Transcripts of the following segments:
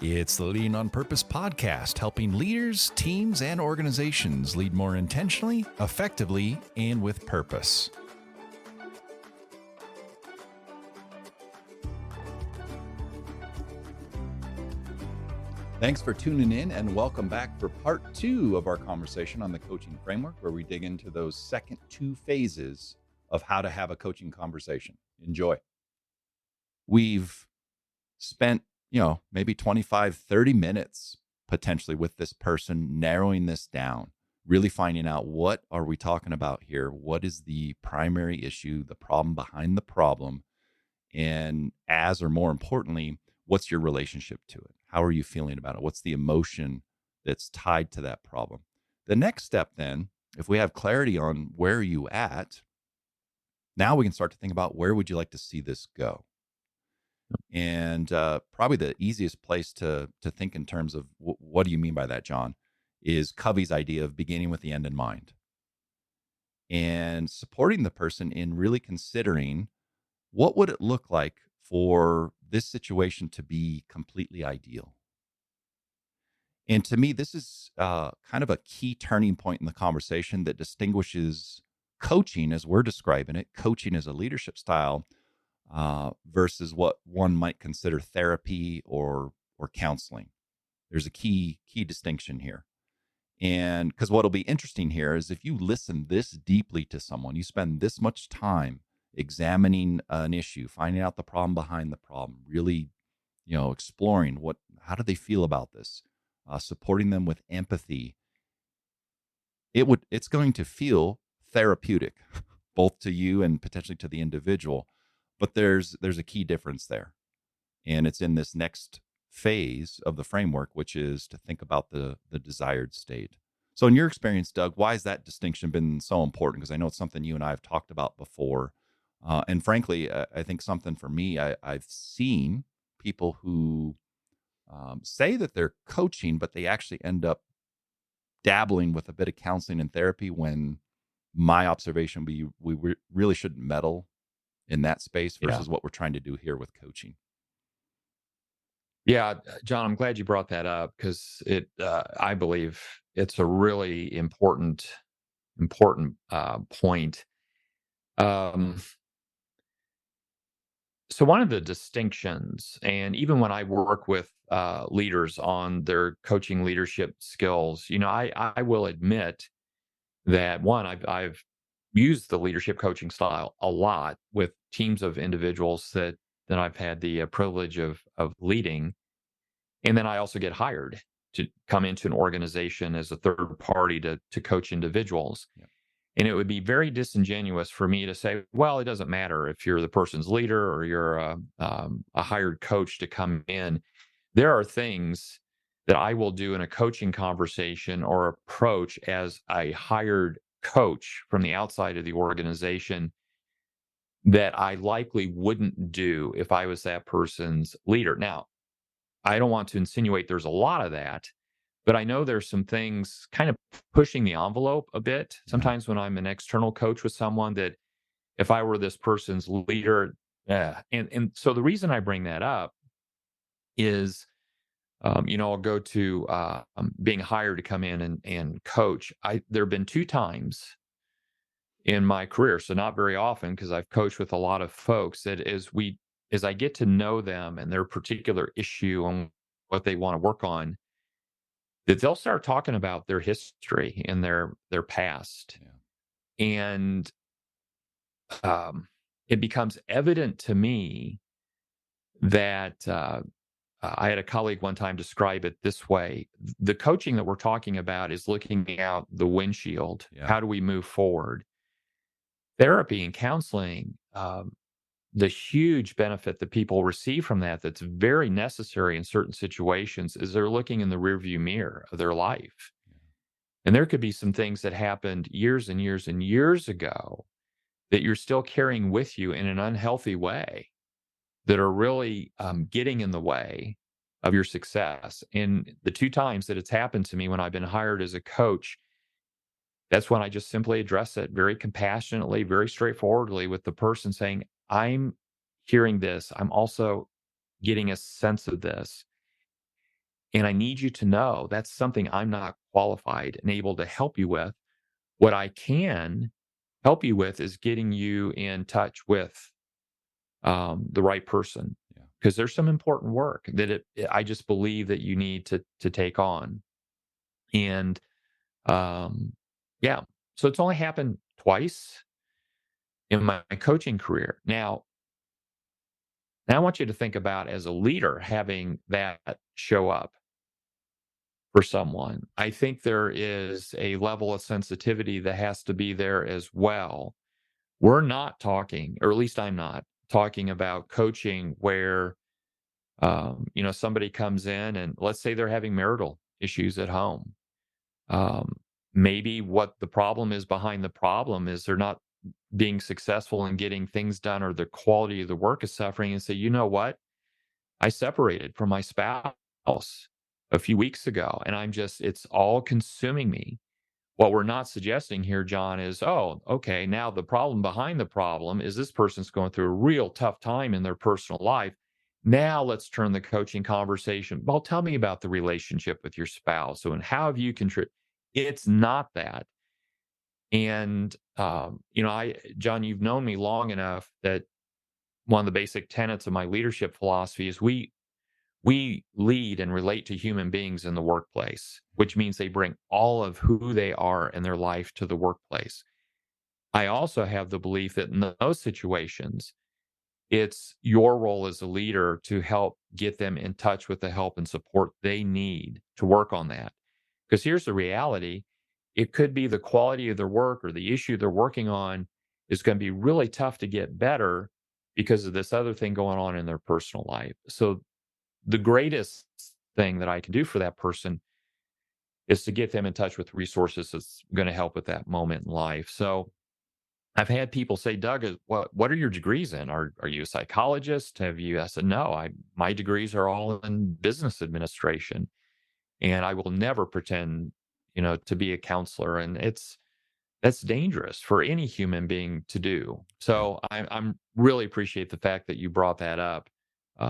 It's the Leading on Purpose podcast, helping leaders, teams, and organizations lead more intentionally, effectively, and with purpose. Thanks for tuning in and welcome back for part 2 of our conversation on the coaching framework, where we dig into those second 2 phases of how to have a coaching conversation. Enjoy. We've spent, maybe 25, 30 minutes potentially with this person, narrowing this down, really finding out what are we talking about here? What is the primary issue, the problem behind the problem? And or more importantly, what's your relationship to it? How are you feeling about it? What's the emotion that's tied to that problem? The next step then, if we have clarity on where are you at, now we can start to think about where would you like to see this go? And probably the easiest place to think in terms of what do you mean by that, John, is Covey's idea of beginning with the end in mind and supporting the person in really considering what would it look like for this situation to be completely ideal. And to me, this is kind of a key turning point in the conversation that distinguishes coaching, as we're describing it, coaching as a leadership style, versus what one might consider therapy or counseling. There's a key distinction here. And because what'll be interesting here is if you listen this deeply to someone, you spend this much time examining an issue, finding out the problem behind the problem, really, exploring how do they feel about this, supporting them with empathy, it's going to feel therapeutic, both to you and potentially to the individual. But there's a key difference there. And it's in this next phase of the framework, which is to think about the desired state. So in your experience, Doug, why has that distinction been so important? Because I know it's something you and I have talked about before. And frankly, I think something for me, I've seen people who say that they're coaching, but they actually end up dabbling with a bit of counseling and therapy, when my observation we really shouldn't meddle in that space versus what we're trying to do here with coaching. Yeah, John, I'm glad you brought that up because I believe it's a really important point. So one of the distinctions, and even when I work with leaders on their coaching leadership skills, I will admit that one, I've used the leadership coaching style a lot with teams of individuals that I've had the privilege of leading. And then I also get hired to come into an organization as a third party to coach individuals. Yeah. And it would be very disingenuous for me to say, well, it doesn't matter if you're the person's leader or you're a hired coach to come in. There are things that I will do in a coaching conversation or approach as a hired coach from the outside of the organization that I likely wouldn't do if I was that person's leader. Now, I don't want to insinuate there's a lot of that, but I know there's some things kind of pushing the envelope a bit. Sometimes when I'm an external coach with someone, that if I were this person's leader, and so the reason I bring that up is, I'll go to being hired to come in and coach. There have been 2 times in my career, so not very often because I've coached with a lot of folks, that as I get to know them and their particular issue and what they want to work on, that they'll start talking about their history and their past. Yeah. And it becomes evident to me that I had a colleague one time describe it this way: the coaching that we're talking about is looking out the windshield. Yeah. How do we move forward? Therapy and counseling, the huge benefit that people receive from that's very necessary in certain situations, is they're looking in the rearview mirror of their life. And there could be some things that happened years and years and years ago that you're still carrying with you in an unhealthy way, that are really getting in the way of your success. And the 2 times that it's happened to me when I've been hired as a coach, that's when I just simply address it very compassionately, very straightforwardly, with the person saying, I'm hearing this. I'm also getting a sense of this. And I need you to know that's something I'm not qualified and able to help you with. What I can help you with is getting you in touch with the right person, Yeah. because there's some important work that I just believe that you need to take on. And yeah, so it's only happened twice in my coaching career. Now I want you to think about, as a leader, having that show up for someone. I think there is a level of sensitivity that has to be there as well. We're not talking, or at least I'm not talking about coaching where somebody comes in and let's say they're having marital issues at home. Um, Maybe what the problem is behind the problem is they're not being successful in getting things done, or the quality of the work is suffering, and say, you know what? I separated from my spouse a few weeks ago, and it's all consuming me. What we're not suggesting here, John, is, oh, okay, now the problem behind the problem is this person's going through a real tough time in their personal life. Now let's turn the coaching conversation. Well, tell me about the relationship with your spouse. So, and how have you contributed? It's not that. And, John, you've known me long enough that one of the basic tenets of my leadership philosophy is we lead and relate to human beings in the workplace, which means they bring all of who they are in their life to the workplace. I also have the belief that in those situations, it's your role as a leader to help get them in touch with the help and support they need to work on that. Because here's the reality: it could be the quality of their work or the issue they're working on is going to be really tough to get better because of this other thing going on in their personal life. So the greatest thing that I can do for that person is to get them in touch with resources that's going to help with that moment in life. So I've had people say, Doug, what are your degrees in? Are you a psychologist? Have you? I said, no, my degrees are all in business administration, and I will never pretend, to be a counselor. And that's dangerous for any human being to do. Yeah. So I'm really appreciate the fact that you brought that up.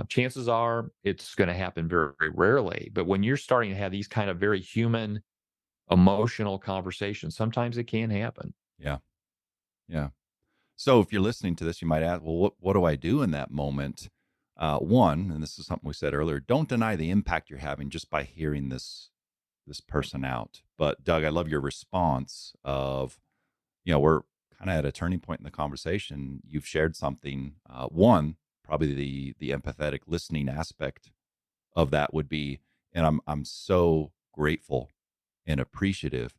Chances are it's going to happen very, very rarely. But when you're starting to have these kind of very human, emotional conversations, sometimes it can happen. Yeah. Yeah. So if you're listening to this, you might ask, well, what do I do in that moment? One, and this is something we said earlier, don't deny the impact you're having just by hearing this person out. But Doug, I love your response of, we're kind of at a turning point in the conversation. You've shared something. One, probably the empathetic listening aspect of that would be, and I'm so grateful and appreciative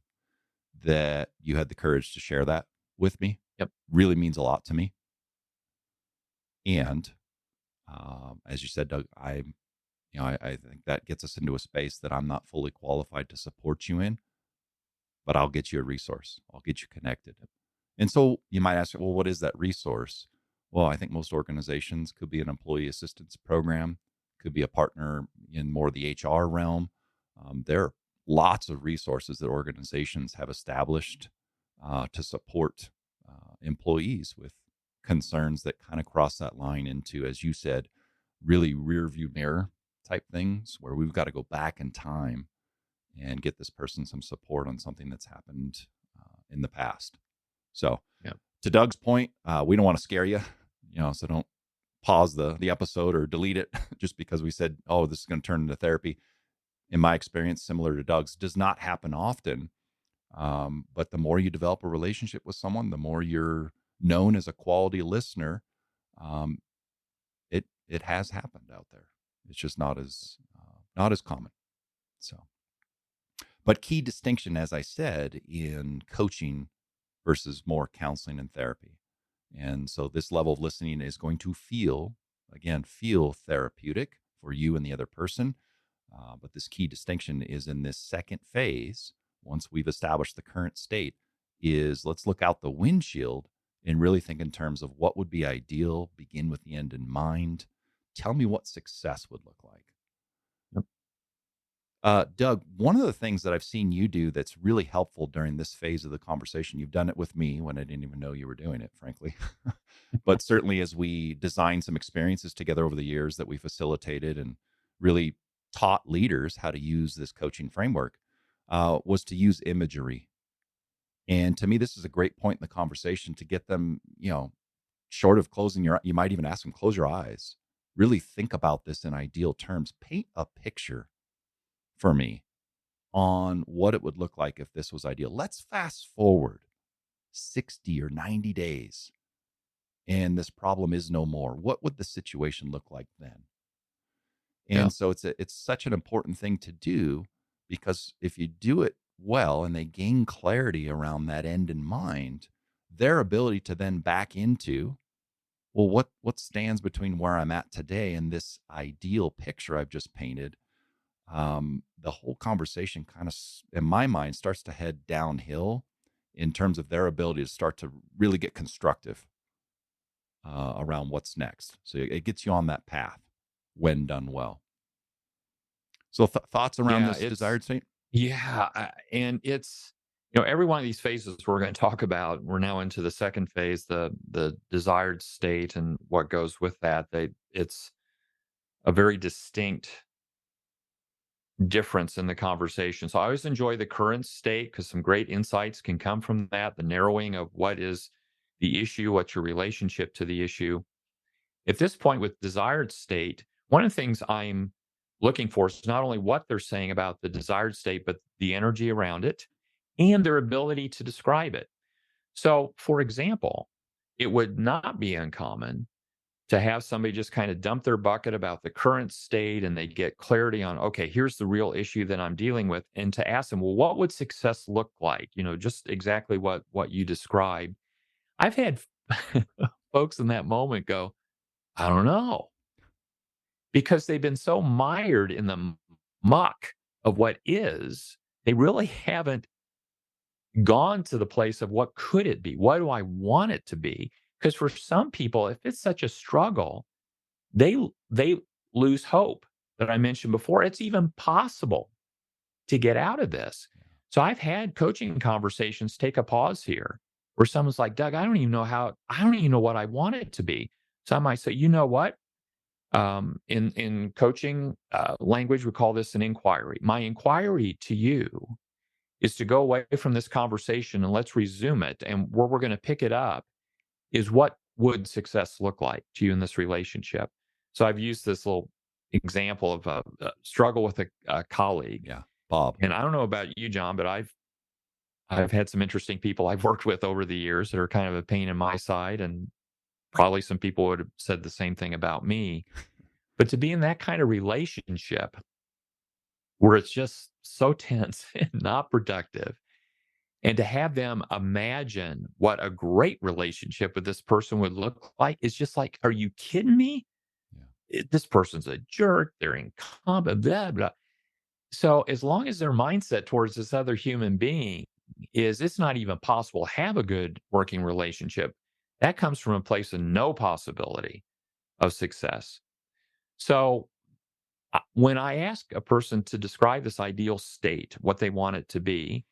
that you had the courage to share that with me. Yep. Really means a lot to me. And as you said, Doug, I think that gets us into a space that I'm not fully qualified to support you in, but I'll get you a resource. I'll get you connected. And so you might ask, well, what is that resource? Well, I think most organizations could be an employee assistance program, could be a partner in more the HR realm. There are lots of resources that organizations have established to support employees with concerns that kind of cross that line into, as you said, really rear view mirror type things where we've got to go back in time and get this person some support on something that's happened in the past. So, Yeah. to Doug's point, we don't want to scare you, so don't pause the episode or delete it just because we said, oh, this is going to turn into therapy. In my experience, similar to Doug's, does not happen often. But the more you develop a relationship with someone, the more you're known as a quality listener. Um, it has happened out there. It's just not as common. So, but key distinction, as I said, in coaching versus more counseling and therapy. And so this level of listening is going to feel therapeutic for you and the other person. But this key distinction is in this second phase, once we've established the current state, is let's look out the windshield and really think in terms of what would be ideal, begin with the end in mind. Tell me what success would look like. Doug, one of the things that I've seen you do that's really helpful during this phase of the conversation, you've done it with me when I didn't even know you were doing it, frankly. But certainly as we design some experiences together over the years that we facilitated and really taught leaders how to use this coaching framework was to use imagery. And to me, this is a great point in the conversation to get them, short of closing you might even ask them, close your eyes, really think about this in ideal terms, paint a picture for me on what it would look like if this was ideal. Let's fast forward 60 or 90 days and this problem is no more. What would the situation look like then? Yeah. And so it's such an important thing to do, because if you do it well and they gain clarity around that end in mind, their ability to then back into, well, what stands between where I'm at today and this ideal picture I've just painted, the whole conversation kind of, in my mind, starts to head downhill in terms of their ability to start to really get constructive around what's next. So it gets you on that path when done well. So thoughts around Yeah, this desired state? yeah, and it's every one of these phases we're going to talk about. We're now into the second phase, the desired state, and what goes with that. It's a very distinct difference in the conversation. So I always enjoy the current state because some great insights can come from that. The narrowing of what is the issue, what's your relationship to the issue. At this point with desired state, one of the things I'm looking for is not only what they're saying about the desired state, but the energy around it and their ability to describe it. So, for example, it would not be uncommon to have somebody just kind of dump their bucket about the current state and they get clarity on, okay, here's the real issue that I'm dealing with. And to ask them, well, what would success look like? Just exactly what you described. I've had folks in that moment go, I don't know, because they've been so mired in the muck of what is, they really haven't gone to the place of what could it be? What do I want it to be? Because for some people, if it's such a struggle, they lose hope that I mentioned before. It's even possible to get out of this. So I've had coaching conversations take a pause here where someone's like, Doug, I don't even know what I want it to be. So I might say, you know what? In coaching language, we call this an inquiry. My inquiry to you is to go away from this conversation and let's resume it. And where we're going to pick it up is, what would success look like to you in this relationship? So I've used this little example of a struggle with a colleague. Yeah, Bob. And I don't know about you, John, but I've had some interesting people I've worked with over the years that are kind of a pain in my side, and probably some people would have said the same thing about me. But to be in that kind of relationship where it's just so tense and not productive, and to have them imagine what a great relationship with this person would look like, is just like, are you kidding me? Yeah. This person's a jerk. They're incompetent, blah, blah. So as long as their mindset towards this other human being is it's not even possible to have a good working relationship, that comes from a place of no possibility of success. So when I ask a person to describe this ideal state, what they want it to be,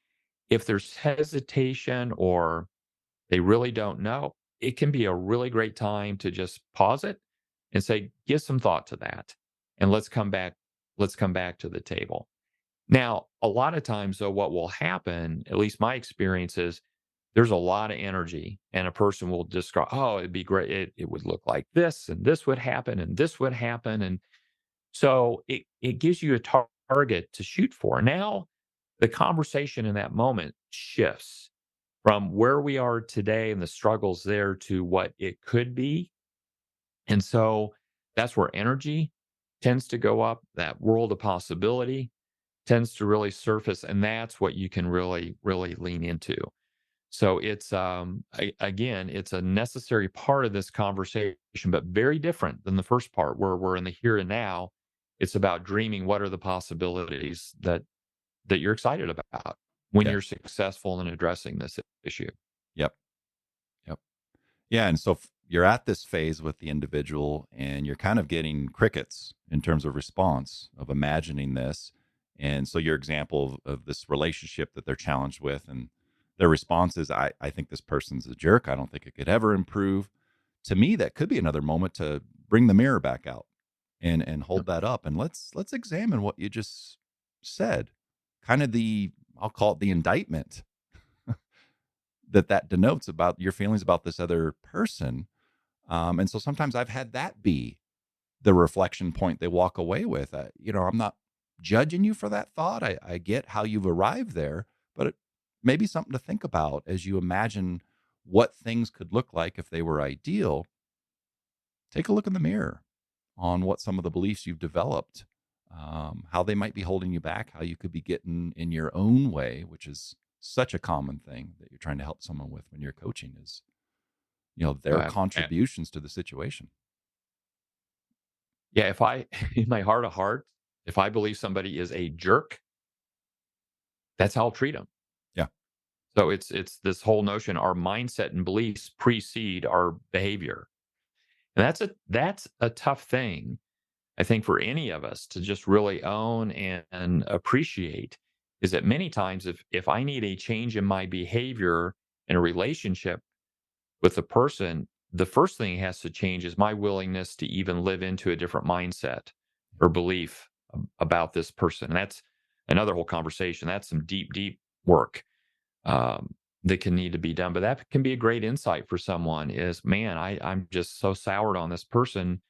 if there's hesitation or they really don't know, it can be a really great time to just pause it and say, give some thought to that. And let's come back to the table. Now, a lot of times though, what will happen, at least my experience is, there's a lot of energy and a person will describe, oh, it'd be great. It would look like this and this would happen and this would happen. And so it gives you a target to shoot for. Now, the conversation in that moment shifts from where we are today and the struggles there to what it could be. And so that's where energy tends to go up. That world of possibility tends to really surface. And that's what you can really, really lean into. So it's, again, it's a necessary part of this conversation, but very different than the first part where we're in the here and now. It's about dreaming. What are the possibilities that you're excited about when Yeah. you're successful in addressing this issue? Yep. Yep. Yeah. And so you're at this phase with the individual and you're kind of getting crickets in terms of response of imagining this. And so your example of this relationship that they're challenged with, and their response is, I think this person's a jerk. I don't think it could ever improve. To me, that could be another moment to bring the mirror back out and hold that up. And let's examine what you just said. Kind of I'll call it the indictment that denotes about your feelings about this other person. And so sometimes I've had that be the reflection point they walk away with. I'm not judging you for that thought. I get how you've arrived there, but it may be something to think about as you imagine what things could look like if they were ideal. Take a look in the mirror on what some of the beliefs you've developed, how they might be holding you back, how you could be getting in your own way, which is such a common thing that you're trying to help someone with when you're coaching is, their Uh, contributions to the situation. yeah, if I, in my heart of hearts, if I believe somebody is a jerk, that's how I'll treat them. Yeah. So it's this whole notion, our mindset and beliefs precede our behavior. And that's a tough thing, I think, for any of us to just really own and appreciate, is that many times if I need a change in my behavior in a relationship with a person, the first thing has to change is my willingness to even live into a different mindset or belief about this person. And that's another whole conversation. That's some deep, deep work that can need to be done. But that can be a great insight for someone is, man, I'm just so soured on this person.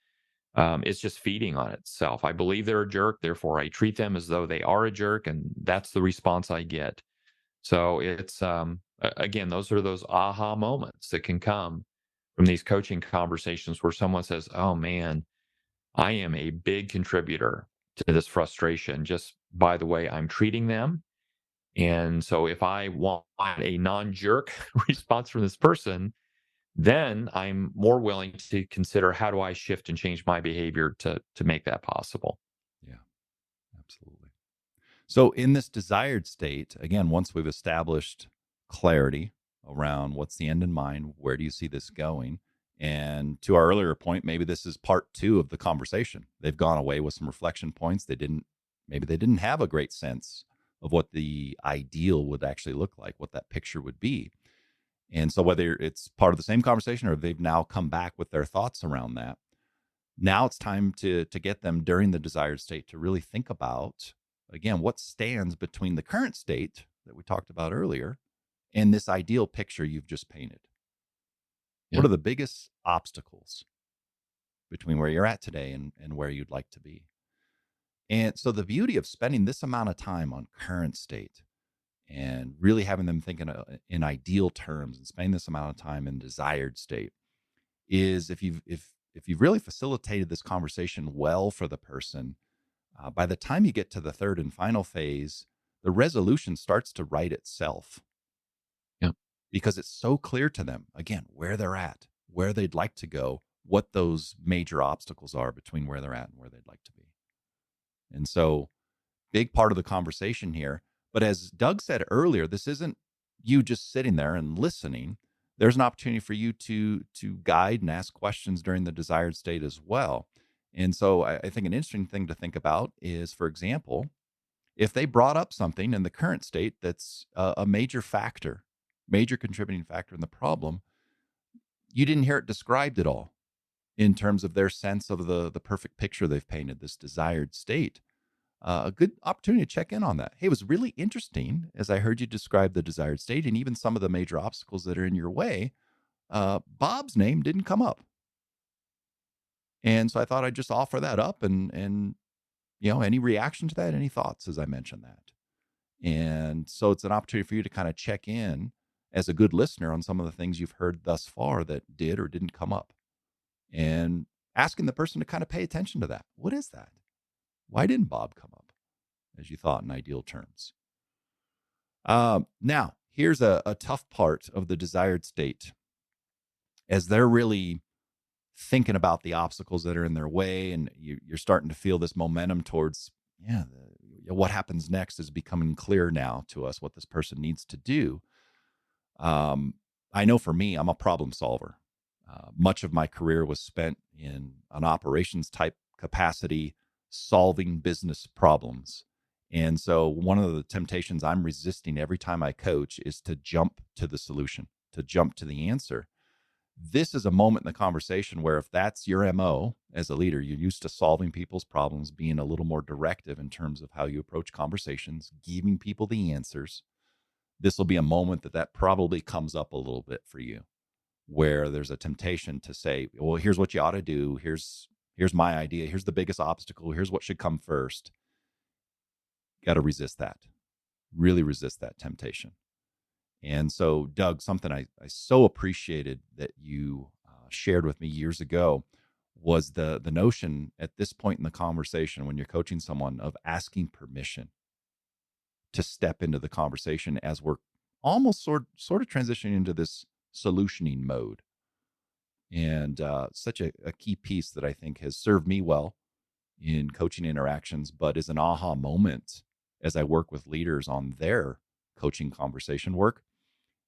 It's just feeding on itself. I believe they're a jerk, therefore I treat them as though they are a jerk, and that's the response I get. So it's again, those are those aha moments that can come from these coaching conversations where someone says, "Oh man, I am a big contributor to this frustration just by the way I'm treating them." And so if I want a non-jerk response from this person, then I'm more willing to consider how do I shift and change my behavior to make that possible. Yeah, absolutely. So in this desired state, again, once we've established clarity around what's the end in mind, where do you see this going? And to our earlier point, maybe this is part two of the conversation. They've gone away with some reflection points. Maybe they didn't have a great sense of what the ideal would actually look like, what that picture would be. And so whether it's part of the same conversation or they've now come back with their thoughts around that, now it's time to get them during the desired state to really think about, again, what stands between the current state that we talked about earlier and this ideal picture you've just painted. Yeah. What are the biggest obstacles between where you're at today and where you'd like to be? And so the beauty of spending this amount of time on current state and really having them thinking in ideal terms and spending this amount of time in desired state is if you've really facilitated this conversation well for the person, by the time you get to the third and final phase, the resolution starts to write itself. Yeah. Because it's so clear to them, again, where they're at, where they'd like to go, what those major obstacles are between where they're at and where they'd like to be. And so, big part of the conversation here. But as Doug said earlier, this isn't you just sitting there and listening. There's an opportunity for you to guide and ask questions during the desired state as well. And so I think an interesting thing to think about is, for example, if they brought up something in the current state that's a major factor, major contributing factor in the problem, you didn't hear it described at all in terms of their sense of the perfect picture they've painted, this desired state. A good opportunity to check in on that. Hey, it was really interesting as I heard you describe the desired state and even some of the major obstacles that are in your way. Bob's name didn't come up. And so I thought I'd just offer that up and any reaction to that, any thoughts as I mentioned that. And so it's an opportunity for you to kind of check in as a good listener on some of the things you've heard thus far that did or didn't come up. And asking the person to kind of pay attention to that. What is that? Why didn't Bob come up as you thought in ideal terms? Now, here's a tough part of the desired state. As they're really thinking about the obstacles that are in their way, and you're starting to feel this momentum towards, what happens next is becoming clear now to us what this person needs to do. I know for me, I'm a problem solver. Much of my career was spent in an operations type capacity, solving business problems. And so one of the temptations I'm resisting every time I coach is to jump to the solution, to jump to the answer. this is a moment in the conversation where if that's your MO as a leader, you're used to solving people's problems, being a little more directive in terms of how you approach conversations, giving people the answers. This will be a moment that probably comes up a little bit for you, where there's a temptation to say, well, here's what you ought to do. Here's my idea. Here's the biggest obstacle. Here's what should come first. Got to resist that. Really resist that temptation. And so, Doug, something I so appreciated that you shared with me years ago was the notion at this point in the conversation when you're coaching someone of asking permission to step into the conversation as we're almost sort of transitioning into this solutioning mode. And such a key piece that I think has served me well in coaching interactions, but is an aha moment as I work with leaders on their coaching conversation work,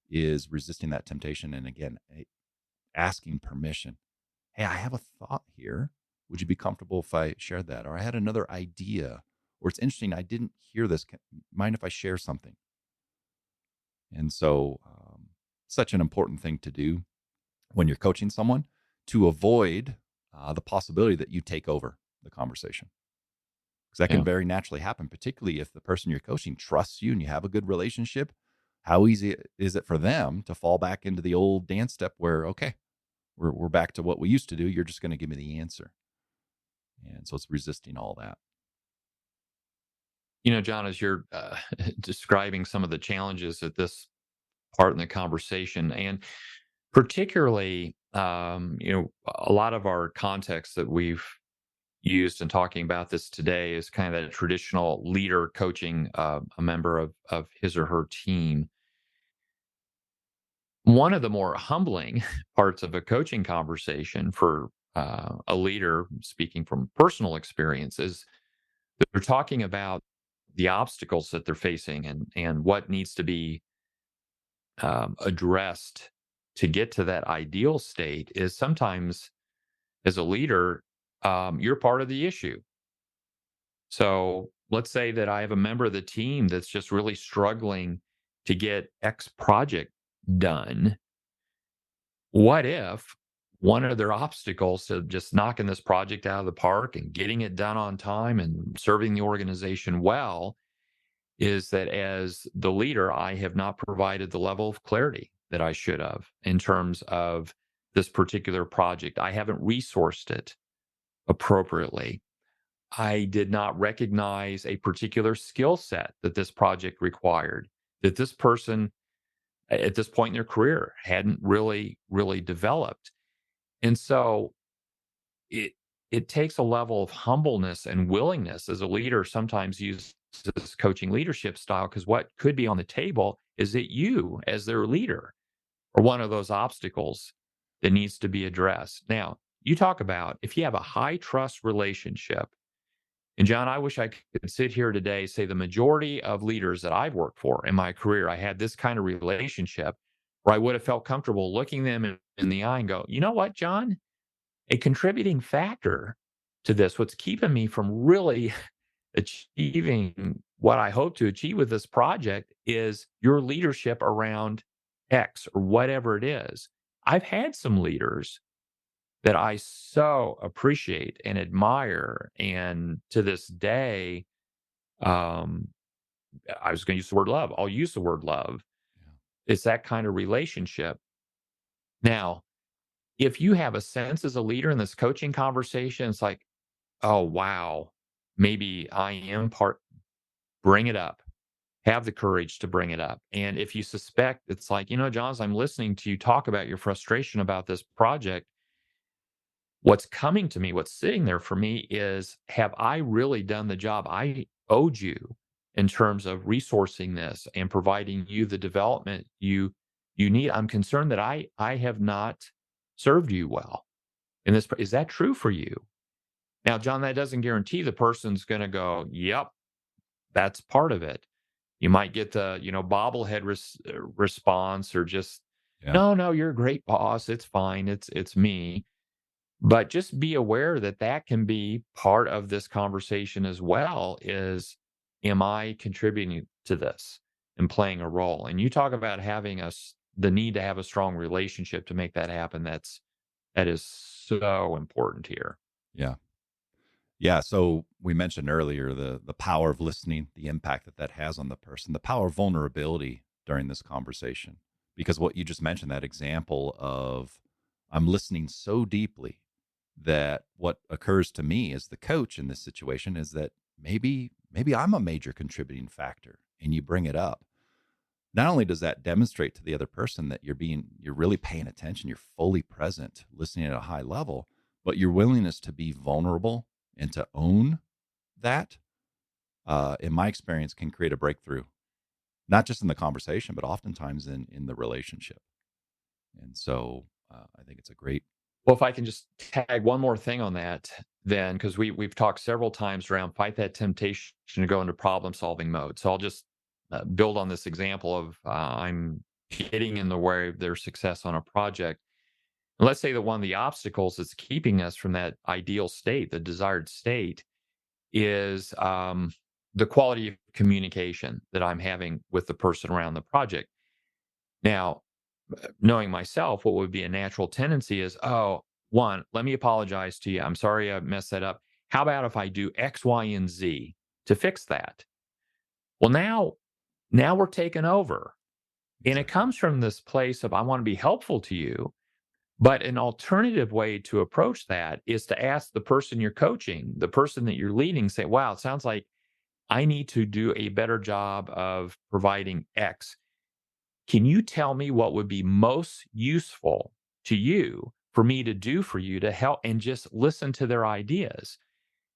is resisting that temptation. And again, asking permission. Hey, I have a thought here. Would you be comfortable if I shared that? Or I had another idea. Or it's interesting, I didn't hear this. Mind if I share something? And so, such an important thing to do when you're coaching someone, to avoid the possibility that you take over the conversation. Because that can very naturally happen, particularly if the person you're coaching trusts you and you have a good relationship. How easy is it for them to fall back into the old dance step where, okay, we're back to what we used to do. You're just going to give me the answer. And so it's resisting all that. John, as you're describing some of the challenges at this part in the conversation, and particularly, a lot of our context that we've used in talking about this today is kind of that traditional leader coaching a member of his or her team. One of the more humbling parts of a coaching conversation for a leader, speaking from personal experience, is that they're talking about the obstacles that they're facing and what needs to be addressed to get to that ideal state. Is sometimes, as a leader, you're part of the issue. So let's say that I have a member of the team that's just really struggling to get X project done. What if one of their obstacles to just knocking this project out of the park and getting it done on time and serving the organization well is that as the leader, I have not provided the level of clarity that I should have in terms of this particular project. I haven't resourced it appropriately. I did not recognize a particular skill set that this project required, that this person at this point in their career hadn't really developed. And so it takes a level of humbleness and willingness as a leader sometimes use this coaching leadership style, because what could be on the table is that you, as their leader, are one of those obstacles that needs to be addressed. Now, you talk about if you have a high trust relationship, and John, I wish I could sit here today, say the majority of leaders that I've worked for in my career, I had this kind of relationship where I would have felt comfortable looking them in the eye and go, you know what, John? A contributing factor to this, what's keeping me from really achieving what I hope to achieve with this project, is your leadership around X or whatever it is. I've had some leaders that I so appreciate and admire, and to this day, I was going to use the word love. I'll use the word love. Yeah. It's that kind of relationship. Now, if you have a sense as a leader in this coaching conversation, it's like, oh, wow, maybe I am part, bring it up. Have the courage to bring it up. And if you suspect, it's like, John, as I'm listening to you talk about your frustration about this project, what's coming to me, what's sitting there for me is, have I really done the job I owed you in terms of resourcing this and providing you the development you need? I'm concerned that I have not served you well. And this, is that true for you? Now, John, that doesn't guarantee the person's going to go, yep, that's part of it. You might get the, bobblehead response, or just, no, you're a great boss. It's fine. It's me. But just be aware that that can be part of this conversation as well. Is, am I contributing to this and playing a role? And you talk about having the need to have a strong relationship to make that happen. That is so important here. Yeah. Yeah. So we mentioned earlier the power of listening, the impact that that has on the person, the power of vulnerability during this conversation. Because what you just mentioned, that example of I'm listening so deeply that what occurs to me as the coach in this situation is that maybe I'm a major contributing factor, and you bring it up. Not only does that demonstrate to the other person that you're really paying attention, you're fully present, listening at a high level, but your willingness to be vulnerable and to own that, in my experience, can create a breakthrough, not just in the conversation, but oftentimes in the relationship. And so I think it's a great. Well, if I can just tag one more thing on that, then because we've talked several times around fight that temptation to go into problem solving mode. So I'll just build on this example of I'm getting in the way of their success on a project. Let's say that one of the obstacles that's keeping us from that ideal state, the desired state, is the quality of communication that I'm having with the person around the project. Now, knowing myself, what would be a natural tendency is, oh, one, let me apologize to you. I'm sorry I messed that up. How about if I do X, Y, and Z to fix that? Well, now we're taking over. And it comes from this place of I want to be helpful to you. But an alternative way to approach that is to ask the person you're coaching, the person that you're leading, say, wow, it sounds like I need to do a better job of providing X. Can you tell me what would be most useful to you for me to do for you to help, and just listen to their ideas?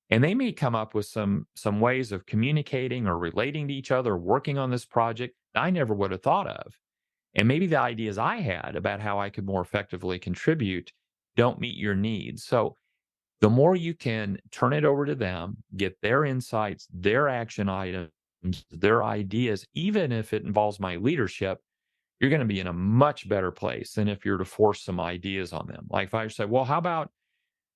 And they may come up with some ways of communicating or relating to each other, working on this project I never would have thought of. And maybe the ideas I had about how I could more effectively contribute don't meet your needs. So the more you can turn it over to them, get their insights, their action items, their ideas, even if it involves my leadership, you're going to be in a much better place than if you're to force some ideas on them. Like if I say, well, how about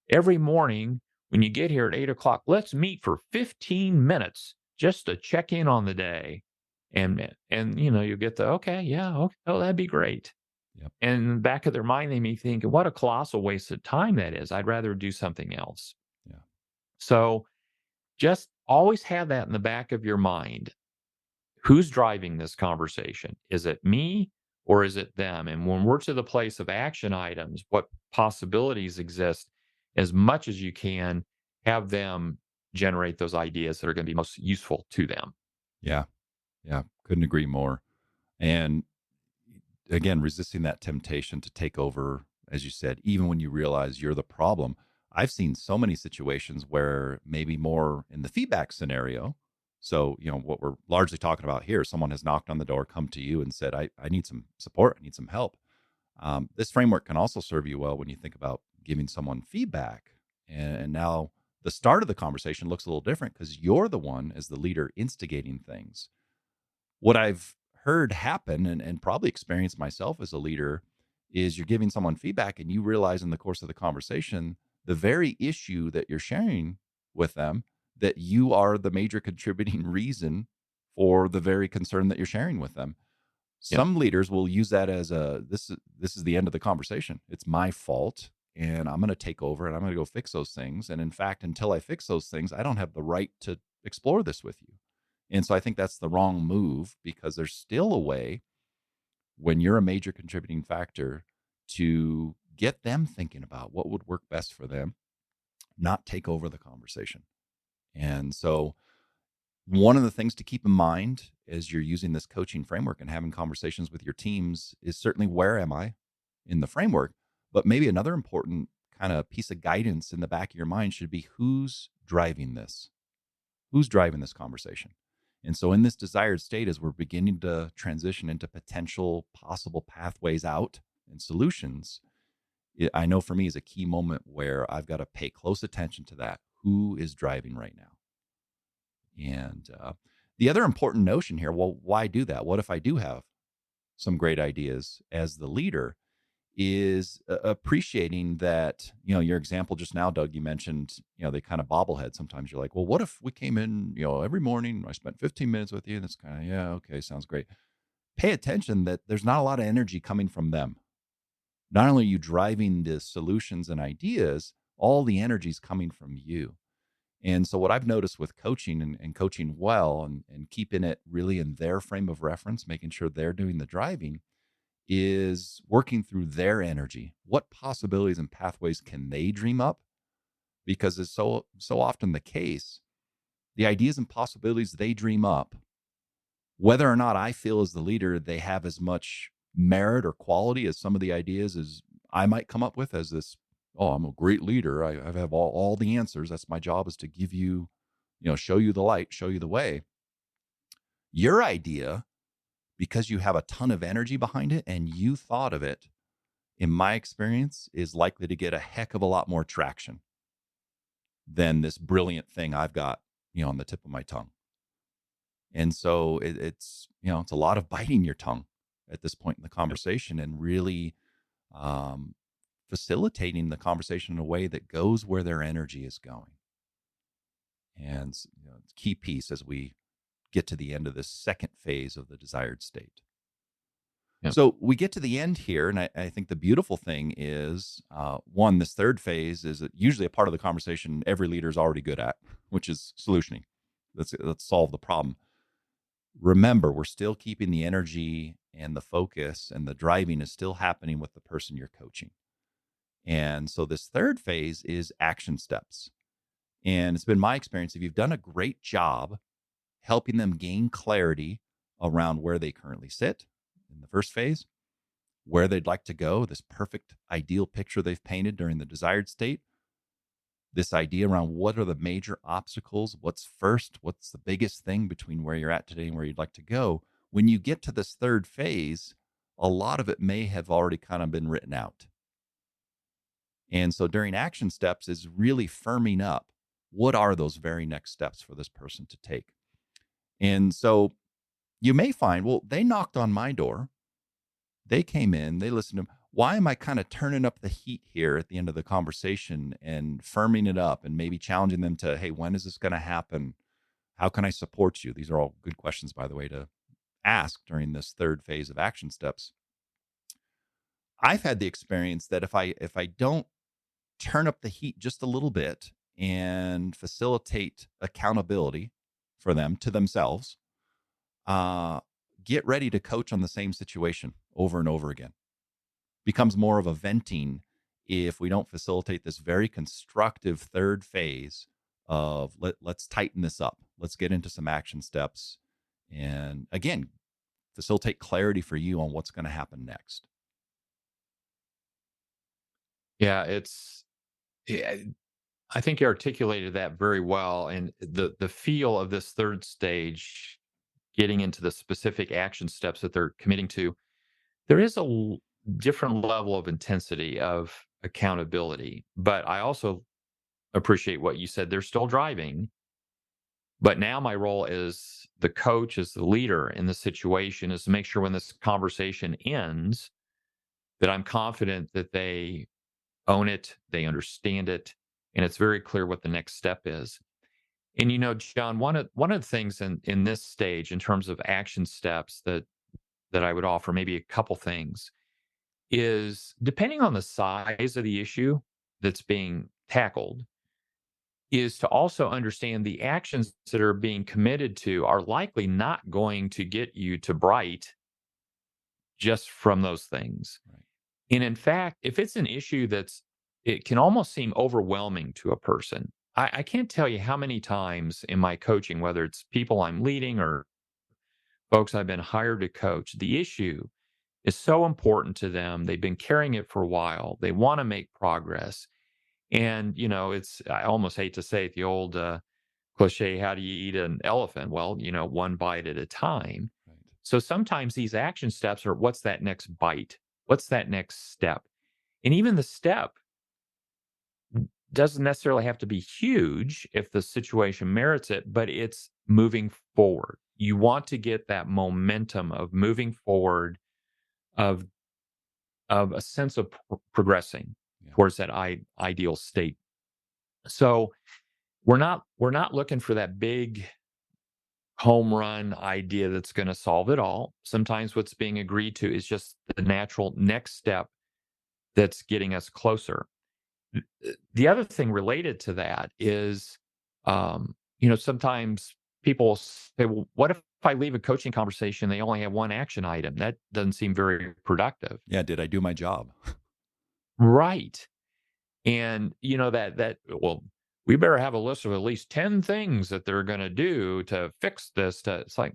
every morning when you get here at 8 o'clock, let's meet for 15 minutes just to check in on the day. And you get the, okay, yeah, okay, oh, that'd be great. Yep. And in the back of their mind, they may think, what a colossal waste of time that is. I'd rather do something else. Yeah. So just always have that in the back of your mind. Who's driving this conversation? Is it me or is it them? And when we're to the place of action items, what possibilities exist, as much as you can, have them generate those ideas that are going to be most useful to them. Yeah. Yeah. Couldn't agree more. And again, resisting that temptation to take over, as you said, even when you realize you're the problem. I've seen so many situations where maybe more in the feedback scenario. So, what we're largely talking about here, someone has knocked on the door, come to you and said, I need some support. I need some help. This framework can also serve you well when you think about giving someone feedback. And now the start of the conversation looks a little different because you're the one as the leader instigating things. What I've heard happen and probably experienced myself as a leader is you're giving someone feedback and you realize in the course of the conversation, the very issue that you're sharing with them, that you are the major contributing reason for the very concern that you're sharing with them. Yep. Some leaders will use that as this is the end of the conversation. It's my fault and I'm going to take over and I'm going to go fix those things. And in fact, until I fix those things, I don't have the right to explore this with you. And so I think that's the wrong move because there's still a way when you're a major contributing factor to get them thinking about what would work best for them, not take over the conversation. And so one of the things to keep in mind as you're using this coaching framework and having conversations with your teams is certainly where am I in the framework? But maybe another important kind of piece of guidance in the back of your mind should be who's driving this? Who's driving this conversation? And so in this desired state, as we're beginning to transition into potential possible pathways out and solutions, I know for me is a key moment where I've got to pay close attention to that. Who is driving right now? And the other important notion here, well, why do that? What if I do have some great ideas as the leader? Is appreciating that, your example just now, Doug, you mentioned, they kind of bobblehead. Sometimes you're like, well, what if we came in, every morning, I spent 15 minutes with you. And it's kind of, yeah, okay, sounds great. pay attention that there's not a lot of energy coming from them. Not only are you driving the solutions and ideas, all the energy is coming from you. And so, what I've noticed with coaching and coaching well and keeping it really in their frame of reference, making sure they're doing the driving, is working through their energy. What possibilities and pathways can they dream up? Because it's so often the case, the ideas and possibilities they dream up, whether or not I feel as the leader they have as much merit or quality as some of the ideas as I might come up with as this, oh, I'm a great leader. I have all the answers. That's my job, is to give you, show you the light, show you the way. Your idea, because you have a ton of energy behind it and you thought of it, in my experience, is likely to get a heck of a lot more traction than this brilliant thing I've got, on the tip of my tongue. And so it's a lot of biting your tongue at this point in the conversation, and really facilitating the conversation in a way that goes where their energy is going. And it's a key piece as we get to the end of this second phase of the desired state. Yep. So we get to the end here, and I think the beautiful thing is, one, this third phase is usually a part of the conversation every leader is already good at, which is solutioning. Let's solve the problem. Remember, we're still keeping the energy and the focus, and the driving is still happening with the person you're coaching. And so this third phase is action steps. And it's been my experience, if you've done a great job helping them gain clarity around where they currently sit in the first phase, where they'd like to go, this perfect ideal picture they've painted during the desired state, this idea around what are the major obstacles, what's first, what's the biggest thing between where you're at today and where you'd like to go. When you get to this third phase, a lot of it may have already kind of been written out. And so during action steps is really firming up what are those very next steps for this person to take. And so you may find, well, they knocked on my door. They came in, they listened to them. Why am I kind of turning up the heat here at the end of the conversation and firming it up and maybe challenging them to, hey, when is this going to happen? How can I support you? These are all good questions, by the way, to ask during this third phase of action steps. I've had the experience that if I don't turn up the heat just a little bit and facilitate accountability for them to themselves, get ready to coach on the same situation over and over again. Becomes more of a venting if we don't facilitate this very constructive third phase of let's tighten this up. Let's get into some action steps. And again, facilitate clarity for you on what's going to happen next. Yeah, I think you articulated that very well. And the feel of this third stage, getting into the specific action steps that they're committing to, there is a different level of intensity of accountability. But I also appreciate what you said. They're still driving. But now my role as the coach, as the leader in the situation, is to make sure when this conversation ends, that I'm confident that they own it, they understand it, and it's very clear what the next step is. And John, one of the things in this stage, in terms of action steps that I would offer, maybe a couple things, is depending on the size of the issue that's being tackled, is to also understand the actions that are being committed to are likely not going to get you to bright just from those things. Right. And in fact, if it's an issue it can almost seem overwhelming to a person. I can't tell you how many times in my coaching, whether it's people I'm leading or folks I've been hired to coach, the issue is so important to them. They've been carrying it for a while. They want to make progress. And, I almost hate to say it, the old cliche, how do you eat an elephant? Well, one bite at a time. Right. So sometimes these action steps are, what's that next bite? What's that next step? And even the step doesn't necessarily have to be huge if the situation merits it, but it's moving forward. You want to get that momentum of moving forward, of a sense of progressing towards that ideal state. So we're not looking for that big home run idea that's going to solve it all. Sometimes what's being agreed to is just the natural next step that's getting us closer. The other thing related to that is, sometimes people say, well, what if I leave a coaching conversation, they only have one action item? That doesn't seem very productive. Yeah, did I do my job? Right. And well, we better have a list of at least 10 things that they're going to do to fix this. It's like,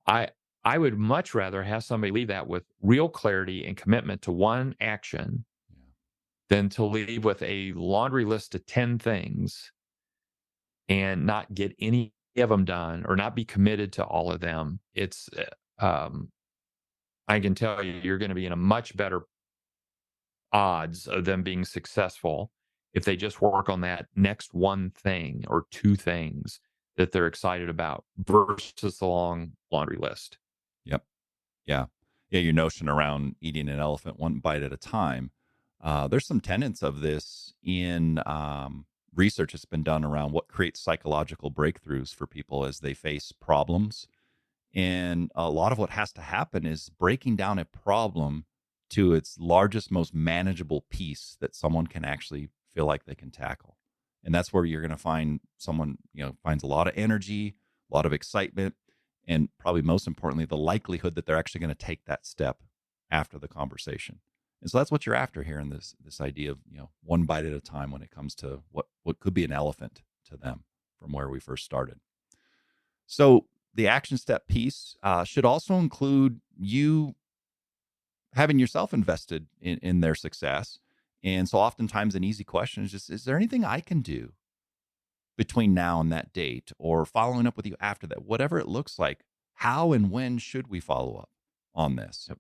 I I would much rather have somebody leave that with real clarity and commitment to one action Yeah. than to leave with a laundry list of 10 things and not get any of them done or not be committed to all of them. I can tell you, you're going to be in a much better odds of them being successful if they just work on that next one thing or two things that they're excited about versus the long laundry list. Yep. Yeah. Yeah. Your notion around eating an elephant one bite at a time. There's some tenets of this in research that's been done around what creates psychological breakthroughs for people as they face problems. And a lot of what has to happen is breaking down a problem to its largest, most manageable piece that someone can actually feel like they can tackle. And that's where you're going to find someone, finds a lot of energy, a lot of excitement, and probably most importantly, the likelihood that they're actually going to take that step after the conversation. And so that's what you're after here in this idea of, one bite at a time when it comes to what could be an elephant to them from where we first started. So the action step piece should also include you having yourself invested in their success. And so oftentimes an easy question is just, is there anything I can do between now and that date, or following up with you after that, whatever it looks like? How and when should we follow up on this? Yep.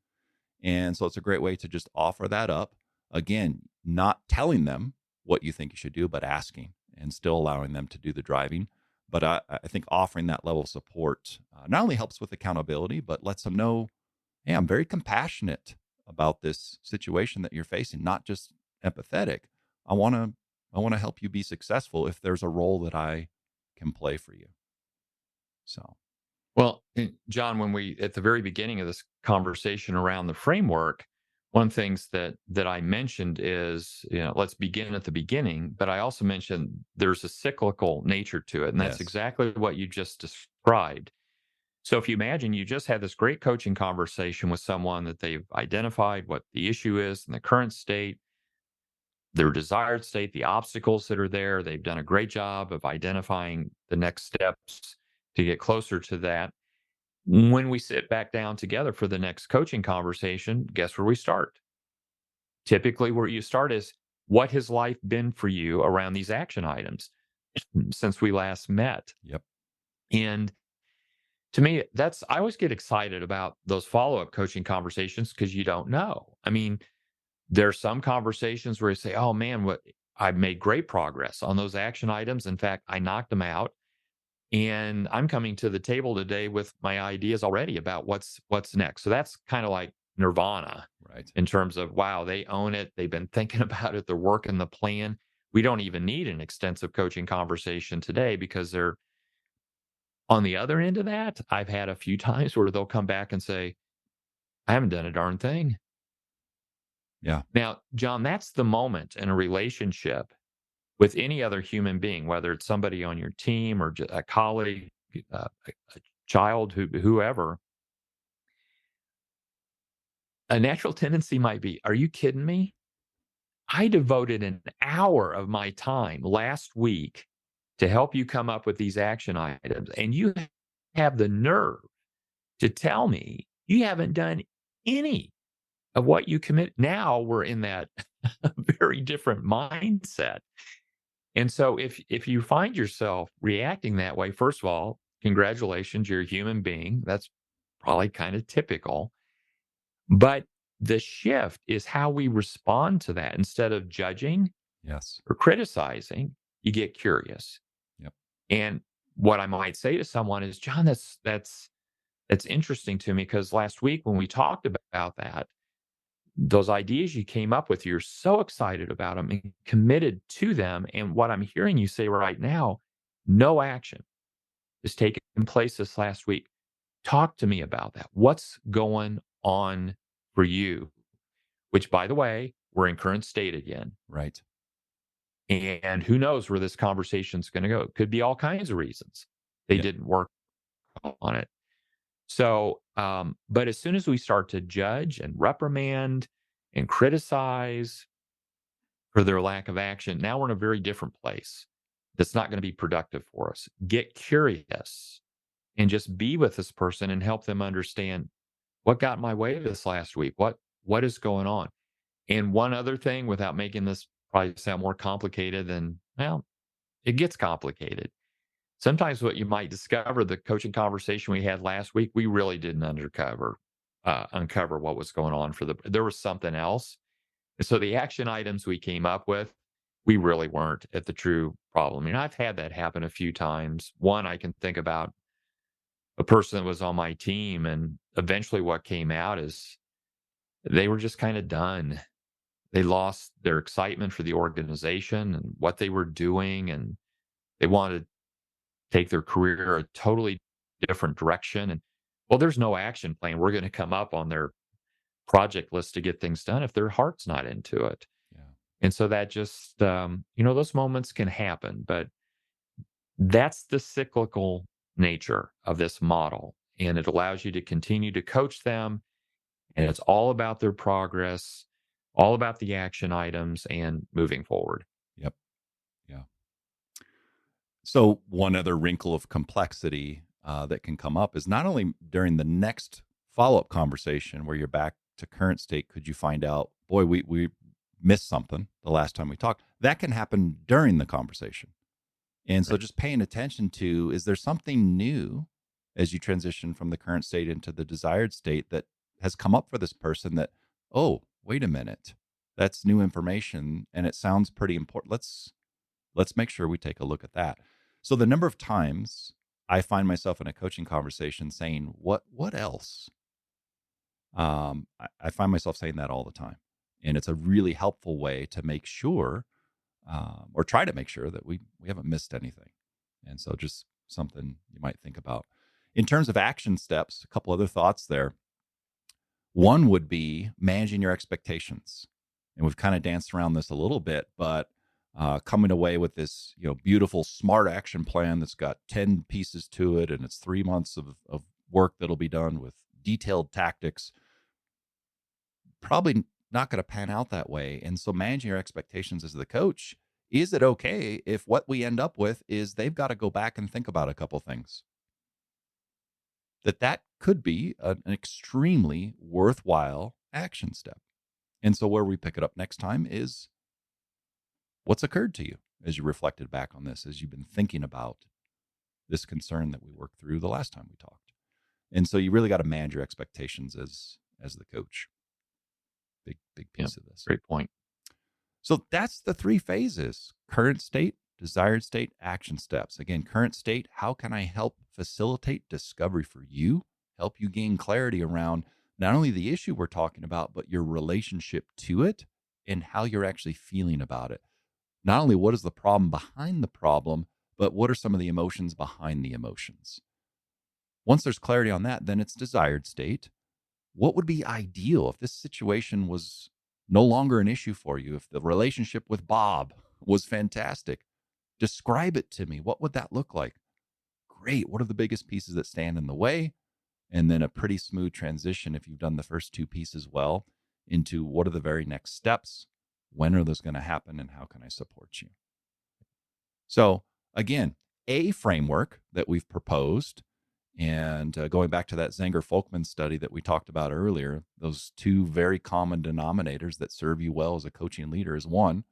And so it's a great way to just offer that up. Again, not telling them what you think you should do, but asking and still allowing them to do the driving. But I think offering that level of support not only helps with accountability, but lets them know, hey, I'm very compassionate about this situation that you're facing, not just empathetic. I want to help you be successful if there's a role that I can play for you. So, Well, John, when we at the very beginning of this conversation around the framework, one of the things that I mentioned is, let's begin at the beginning, but I also mentioned there's a cyclical nature to it, and that's yes. exactly what you just described. So if you imagine you just had this great coaching conversation with someone that they've identified what the issue is in the current state, their desired state, the obstacles that are there, they've done a great job of identifying the next steps to get closer to that. When we sit back down together for the next coaching conversation, guess where we start? Typically, where you start is, what has life been for you around these action items since we last met? Yep. And to me, I always get excited about those follow-up coaching conversations because you don't know. I mean, there are some conversations where you say, oh man, I've made great progress on those action items. In fact, I knocked them out. And I'm coming to the table today with my ideas already about what's next. So that's kind of like nirvana, Right. in terms of, wow, they own it. They've been thinking about it. They're working the plan. We don't even need an extensive coaching conversation today because they're on the other end of that. I've had a few times where they'll come back and say, I haven't done a darn thing. Yeah. Now, John, that's the moment in a relationship with any other human being, whether it's somebody on your team or a colleague, a child, whoever. A natural tendency might be, are you kidding me? I devoted an hour of my time last week to help you come up with these action items, and you have the nerve to tell me you haven't done any of what you commit. Now we're in that very different mindset. And so if you find yourself reacting that way, first of all, congratulations, you're a human being. That's probably kind of typical. But the shift is how we respond to that. Instead of judging Yes. or criticizing, you get curious. Yep. And what I might say to someone is, John, that's interesting to me, because last week when we talked about that, those ideas you came up with, you're so excited about them and committed to them. And what I'm hearing you say right now, no action. is taking place this last week. Talk to me about that. What's going on for you? Which, by the way, we're in current state again. Right. And who knows where this conversation's going to go? It could be all kinds of reasons they Yeah. didn't work on it. So, but as soon as we start to judge and reprimand and criticize for their lack of action, now we're in a very different place. That's not going to be productive for us. Get curious and just be with this person and help them understand what got in my way this last week. What is going on? And one other thing, without making this probably sound more complicated than, well, it gets complicated. Sometimes what you might discover, the coaching conversation we had last week, we really didn't uncover what was going on there was something else. And so the action items we came up with, we really weren't at the true problem. And I've had that happen a few times. One, I can think about a person that was on my team, and eventually what came out is they were just kind of done. They lost their excitement for the organization and what they were doing, and they wanted to take their career a totally different direction. And well, there's no action plan. We're going to come up on their project list to get things done if their heart's not into it. Yeah. And so that just, those moments can happen, but that's the cyclical nature of this model. And it allows you to continue to coach them. And it's all about their progress, all about the action items and moving forward. Yep. Yeah. So one other wrinkle of complexity that can come up is not only during the next follow-up conversation where you're back to current state, could you find out, boy, we missed something the last time we talked. That can happen during the conversation. And so just paying attention to, is there something new as you transition from the current state into the desired state that has come up for this person that, oh, wait a minute, that's new information and it sounds pretty important. Let's make sure we take a look at that. So the number of times I find myself in a coaching conversation saying, what else? I find myself saying that all the time. And it's a really helpful way to make sure, or try to make sure, that we haven't missed anything. And so just something you might think about. In terms of action steps, a couple other thoughts there. One would be managing your expectations. And we've kind of danced around this a little bit, but coming away with this, beautiful SMART action plan that's got 10 pieces to it, and it's 3 months of work that'll be done with detailed tactics, probably not going to pan out that way. And so managing your expectations as the coach, is it okay if what we end up with is they've got to go back and think about a couple things? That could be an extremely worthwhile action step. And so where we pick it up next time is, what's occurred to you as you reflected back on this, as you've been thinking about this concern that we worked through the last time we talked? And so you really got to manage your expectations as the coach. Big piece of this. Great point. So that's the 3 phases: current state, desired state, action steps. Again, current state, how can I help facilitate discovery for you, help you gain clarity around not only the issue we're talking about, but your relationship to it and how you're actually feeling about it. Not only what is the problem behind the problem, but what are some of the emotions behind the emotions. Once there's clarity on that, then it's desired state. What would be ideal if this situation was no longer an issue for you? If the relationship with Bob was fantastic, describe it to me. What would that look like? Great. What are the biggest pieces that stand in the way? And then a pretty smooth transition, if you've done the first 2 pieces well, into what are the very next steps? When are those going to happen? And how can I support you? So again, a framework that we've proposed, and going back to that Zenger-Folkman study that we talked about earlier, those 2 very common denominators that serve you well as a coaching leader is, 1,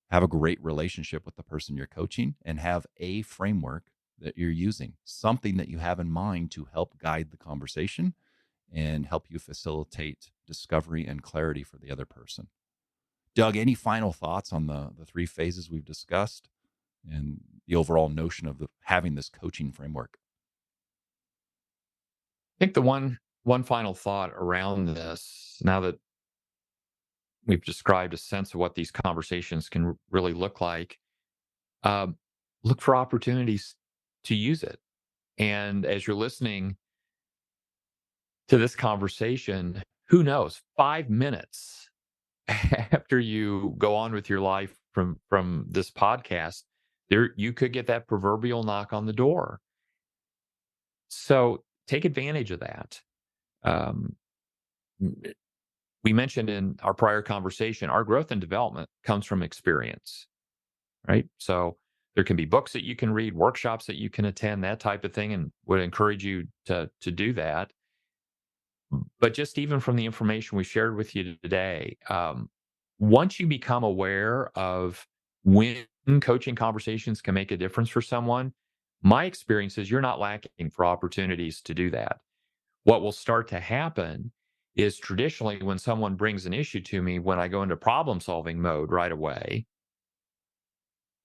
have a great relationship with the person you're coaching, and have a framework that you're using, something that you have in mind to help guide the conversation and help you facilitate discovery and clarity for the other person. Doug, any final thoughts on the 3 phases we've discussed and the overall notion of having this coaching framework? I think the one final thought around this, now that we've described a sense of what these conversations can really look like, look for opportunities to use it. And as you're listening to this conversation, who knows, 5 minutes after you go on with your life from this podcast, there you could get that proverbial knock on the door. So take advantage of that. Um, we mentioned in our prior conversation, our growth and development comes from experience, right? So there can be books that you can read, workshops that you can attend, that type of thing, and would encourage you to do that. But just even from the information we shared with you today, once you become aware of when coaching conversations can make a difference for someone, my experience is you're not lacking for opportunities to do that. What will start to happen is traditionally when someone brings an issue to me, when I go into problem solving mode right away,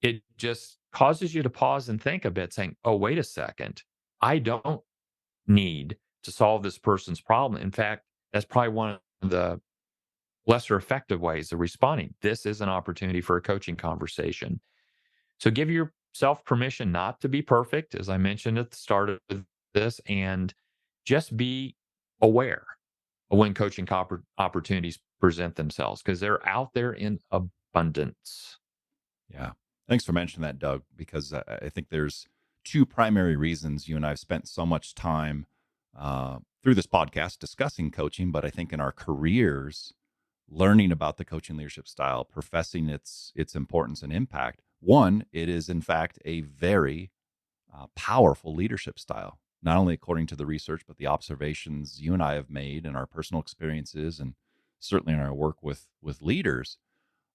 it just causes you to pause and think a bit, saying, oh, wait a second, I don't need to solve this person's problem. In fact, that's probably one of the lesser effective ways of responding. This is an opportunity for a coaching conversation. So give yourself permission not to be perfect, as I mentioned at the start of this, and just be aware of when coaching opportunities present themselves, because they're out there in abundance. Yeah. Thanks for mentioning that, Doug, because I think there's two primary reasons you and I have spent so much time through this podcast discussing coaching, but I think in our careers, learning about the coaching leadership style, professing its importance and impact. One, it is in fact a very powerful leadership style, not only according to the research, but the observations you and I have made in our personal experiences and certainly in our work with leaders.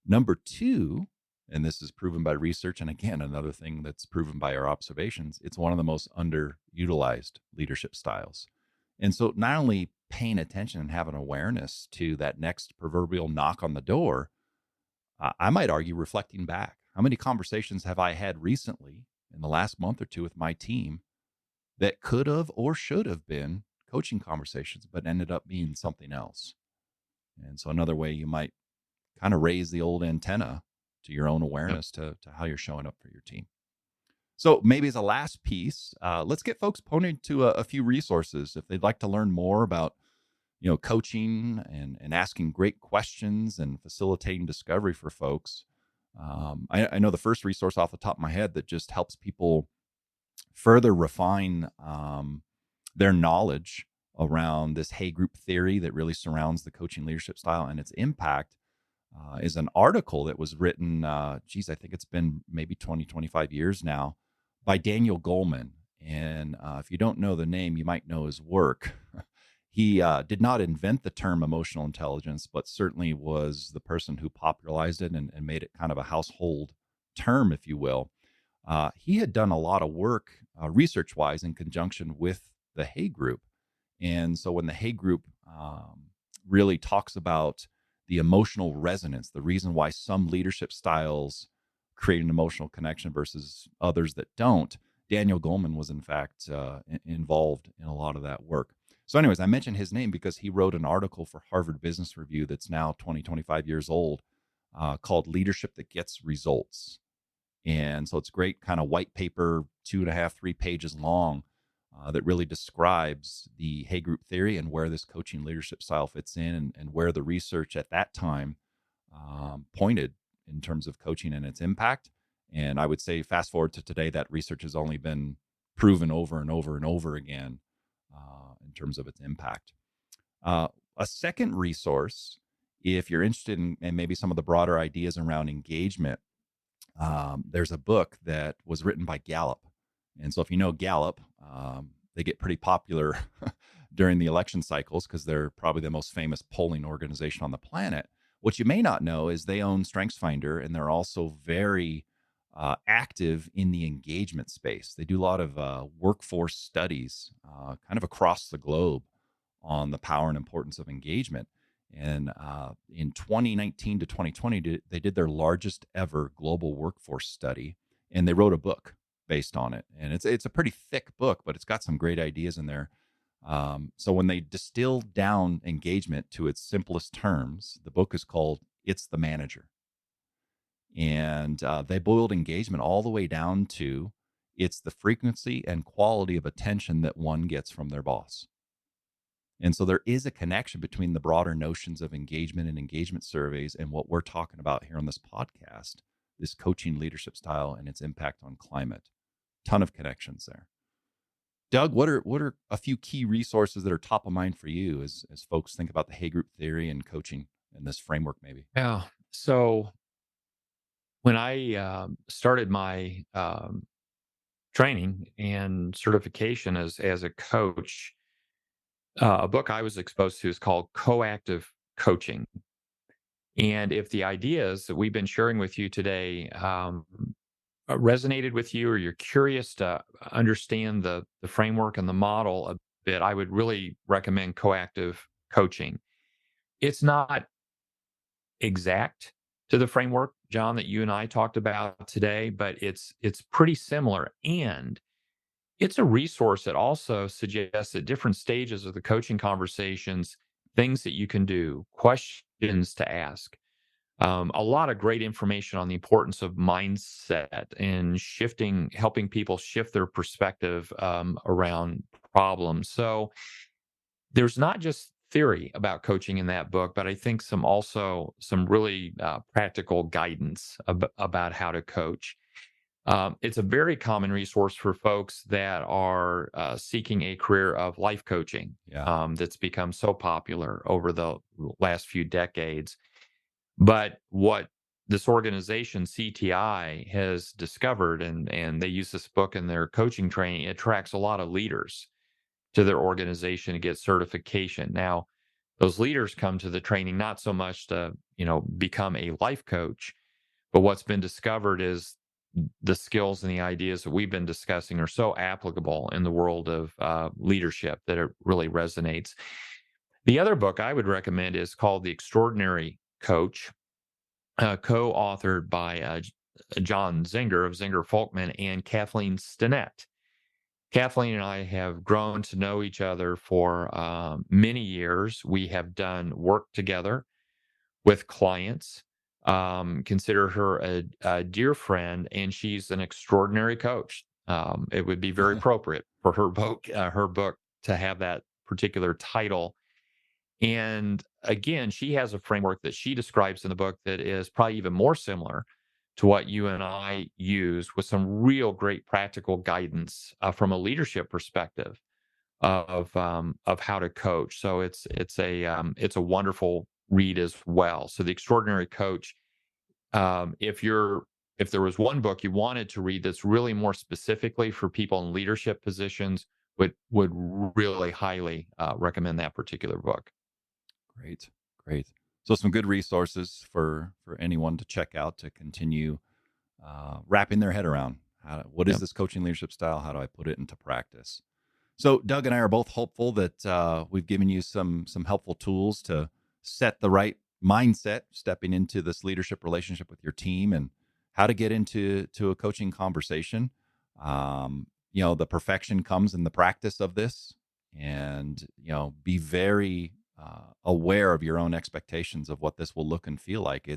Number two, and this is proven by research, and again, another thing that's proven by our observations, it's one of the most underutilized leadership styles. And so not only paying attention and having awareness to that next proverbial knock on the door, I might argue reflecting back. How many conversations have I had recently in the last month or two with my team that could have or should have been coaching conversations, but ended up being something else? And so another way you might kind of raise the old antenna to your own awareness to how you're showing up for your team. So maybe as a last piece, let's get folks pointed to a few resources if they'd like to learn more about coaching and asking great questions and facilitating discovery for folks. I know the first resource off the top of my head that just helps people further refine their knowledge around this Hay Group theory that really surrounds the coaching leadership style and its impact is an article that was written, I think it's been maybe 20, 25 years now, by Daniel Goleman. And if you don't know the name, you might know his work. He did not invent the term emotional intelligence, but certainly was the person who popularized it and made it kind of a household term, if you will. He had done a lot of work research-wise in conjunction with the Hay Group. And so when the Hay Group really talks about the emotional resonance, the reason why some leadership styles create an emotional connection versus others that don't, Daniel Goleman was in fact involved in a lot of that work. So anyways, I mentioned his name because he wrote an article for Harvard Business Review that's now 20, 25 years old called Leadership That Gets Results. And so it's great kind of white paper, 2.5, 3 pages long that really describes the Hay Group theory and where this coaching leadership style fits in and where the research at that time pointed in terms of coaching and its impact. And I would say fast forward to today, that research has only been proven over and over and over again in terms of its impact. A second resource, if you're interested in maybe some of the broader ideas around engagement, there's a book that was written by Gallup. And so if you know Gallup, they get pretty popular during the election cycles because they're probably the most famous polling organization on the planet. What you may not know is they own StrengthsFinder, and they're also very active in the engagement space. They do a lot of workforce studies kind of across the globe on the power and importance of engagement. And in 2019 to 2020, they did their largest ever global workforce study, and they wrote a book based on it. And it's a pretty thick book, but it's got some great ideas in there. So when they distill down engagement to its simplest terms, the book is called It's the Manager. And they boiled engagement all the way down to It's the frequency and quality of attention that one gets from their boss. And so there is a connection between the broader notions of engagement and engagement surveys and what we're talking about here on this podcast, this coaching leadership style and its impact on climate. Ton of connections there. Doug, what are a few key resources that are top of mind for you as folks think about the Hay Group theory and coaching in this framework, maybe? Yeah. So when I started my training and certification as a coach, a book I was exposed to is called Coactive Coaching. And if the ideas that we've been sharing with you today resonated with you, or you're curious to understand the framework and the model a bit, I would really recommend Coactive Coaching. It's not exact to the framework, John, that you and I talked about today, but it's pretty similar. And it's a resource that also suggests at different stages of the coaching conversations, things that you can do, questions to ask. A lot of great information on the importance of mindset and helping people shift their perspective around problems. So there's not just theory about coaching in that book, but I think some really practical guidance about how to coach. It's a very common resource for folks that are seeking a career of life coaching. Yeah. That's become so popular over the last few decades. But what this organization, CTI, has discovered, and they use this book in their coaching training, it attracts a lot of leaders to their organization to get certification. Now, those leaders come to the training not so much to, become a life coach, but what's been discovered is the skills and the ideas that we've been discussing are so applicable in the world of leadership that it really resonates. The other book I would recommend is called The Extraordinary Coach, co-authored by John Zinger of Zinger Folkman and Kathleen Stinnett. Kathleen and I have grown to know each other for many years. We have done work together with clients. Consider her a dear friend, and she's an extraordinary coach. It would be very appropriate for her book to have that particular title. And again, she has a framework that she describes in the book that is probably even more similar to what you and I use, with some real great practical guidance from a leadership perspective of how to coach. So it's a wonderful read as well. So The Extraordinary Coach. If there was one book you wanted to read that's really more specifically for people in leadership positions, would really highly recommend that particular book. Great. So some good resources for anyone to check out to continue wrapping their head around what is this coaching leadership style? How do I put it into practice? So Doug and I are both hopeful that we've given you some helpful tools to set the right mindset stepping into this leadership relationship with your team, and how to get into a coaching conversation. The perfection comes in the practice of this, and be very aware of your own expectations of what this will look and feel like.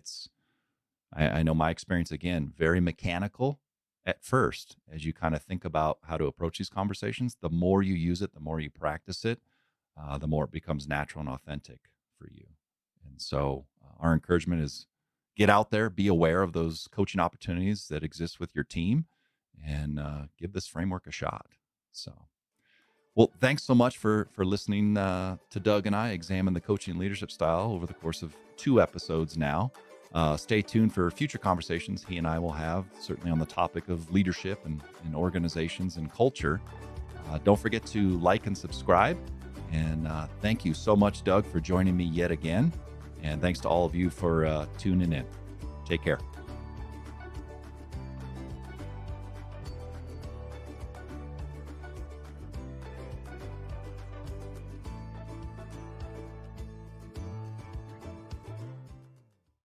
I know my experience, again, very mechanical at first as you kind of think about how to approach these conversations. The more you use it, the more you practice it, the more it becomes natural and authentic for you. And so our encouragement is get out there, be aware of those coaching opportunities that exist with your team, and give this framework a shot. So, well, thanks so much for listening to Doug and I examine the coaching leadership style over the course of 2 episodes now. Stay tuned for future conversations he and I will have, certainly on the topic of leadership and organizations and culture. Don't forget to like and subscribe. And thank you so much, Doug, for joining me yet again. And thanks to all of you for tuning in. Take care.